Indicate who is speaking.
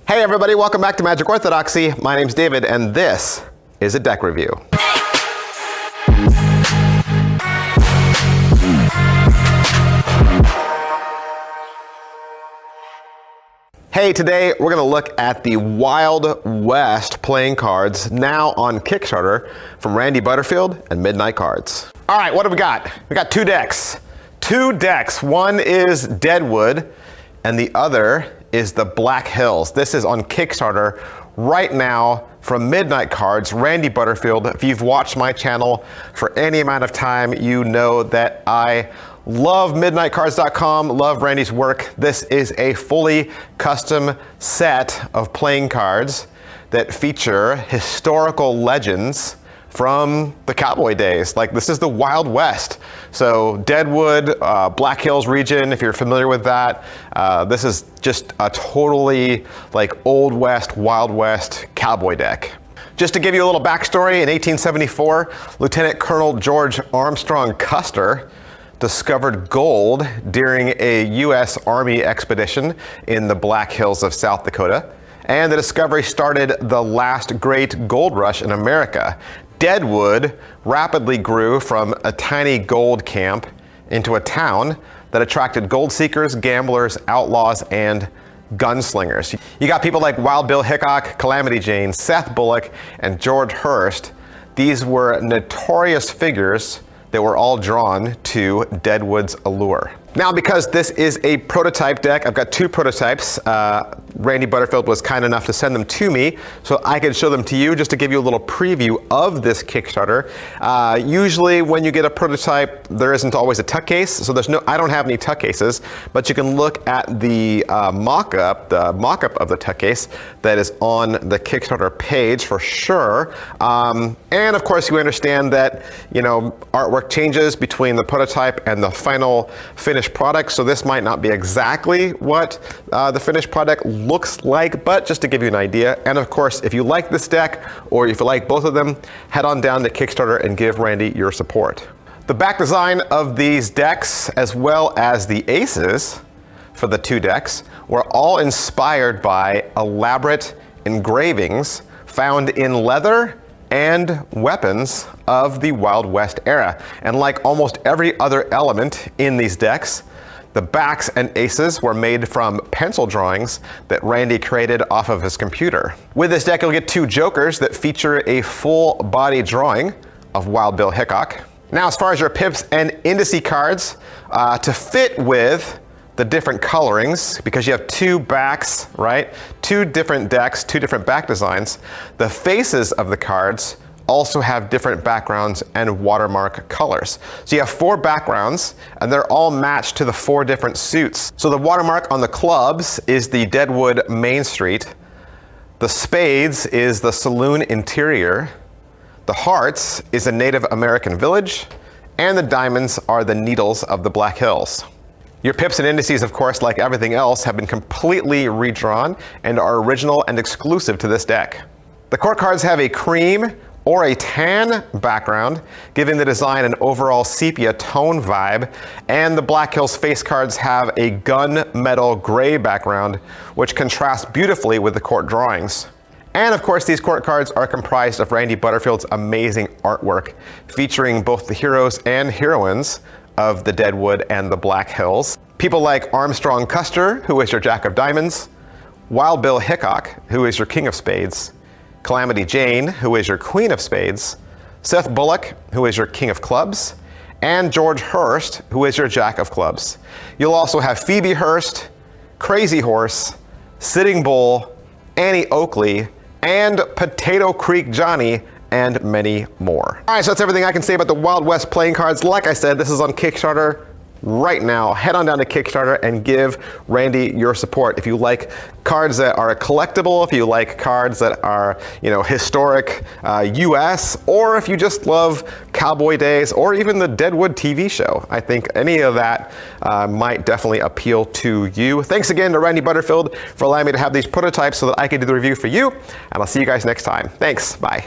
Speaker 1: Hey everybody, welcome back to Magic Orthodoxy. My name's David and this is a deck review. Hey, today we're gonna look at the Wild West playing cards now on Kickstarter from Randy Butterfield and Midnight Cards. All right, what do we got? We got two decks. One is Deadwood and the other is the Black Hills. This is on Kickstarter right now from Midnight Cards, Randy Butterfield. If you've watched my channel for any amount of time, you know that I love midnightcards.com, love Randy's work. This is a fully custom set of playing cards that feature historical legends from the cowboy days. Like, this is the Wild West. So Deadwood, Black Hills region, if you're familiar with that, this is just a totally like Old West, Wild West cowboy deck. Just to give you a little backstory, in 1874, Lieutenant Colonel George Armstrong Custer discovered gold during a U.S. Army expedition in the Black Hills of South Dakota. And the discovery started the last great gold rush in America. Deadwood rapidly grew from a tiny gold camp into a town that attracted gold seekers, gamblers, outlaws, and gunslingers. You got people like Wild Bill Hickok, Calamity Jane, Seth Bullock, and George Hurst. These were notorious figures that were all drawn to Deadwood's allure. Now, because this is a prototype deck, I've got two prototypes. Randy Butterfield was kind enough to send them to me so I could show them to you just to give you a little preview of this Kickstarter. Usually when you get a prototype, there isn't always a tuck case, so I don't have any tuck cases, but you can look at the mock-up of the tuck case that is on the Kickstarter page for sure. And of course, you understand that, you know, artwork changes between the prototype and the final finished product, so this might not be exactly what the finished product looks like, but just to give you an idea. And of course, if you like this deck or if you like both of them, head on down to Kickstarter and give Randy your support. The back design of these decks, as well as the aces for the two decks, were all inspired by elaborate engravings found in leather and weapons of the Wild West era. And like almost every other element in these decks, the backs and aces were made from pencil drawings that Randy created off of his computer. With this deck, you'll get two jokers that feature a full body drawing of Wild Bill Hickok. Now, as far as your pips and indice cards, to fit with the different colorings, because you have two backs, right? Two different decks, two different back designs. The faces of the cards also have different backgrounds and watermark colors. So you have four backgrounds and they're all matched to the four different suits. So the watermark on the clubs is the Deadwood Main Street. The spades is the saloon interior. The hearts is a Native American village. And the diamonds are the needles of the Black Hills. Your pips and indices, of course, like everything else, have been completely redrawn and are original and exclusive to this deck. The court cards have a cream or a tan background, giving the design an overall sepia tone vibe, and the Black Hills face cards have a gunmetal gray background, which contrasts beautifully with the court drawings. And of course, these court cards are comprised of Randy Butterfield's amazing artwork, featuring both the heroes and heroines of the Deadwood and the Black Hills. People like Armstrong Custer, who is your Jack of Diamonds, Wild Bill Hickok, who is your King of Spades, Calamity Jane, who is your Queen of Spades, Seth Bullock, who is your King of Clubs, and George Hurst, who is your Jack of Clubs. You'll also have Phoebe Hurst, Crazy Horse, Sitting Bull, Annie Oakley, and Potato Creek Johnny, and many more. All right, so that's everything I can say about the Wild West playing cards. Like I said, this is on Kickstarter right now. Head on down to Kickstarter and give Randy your support. If you like cards that are collectible, if you like cards that are, you know, historic US, or if you just love cowboy days, or even the Deadwood TV show, I think any of that might definitely appeal to you. Thanks again to Randy Butterfield for allowing me to have these prototypes so that I can do the review for you, and I'll see you guys next time. Thanks, bye.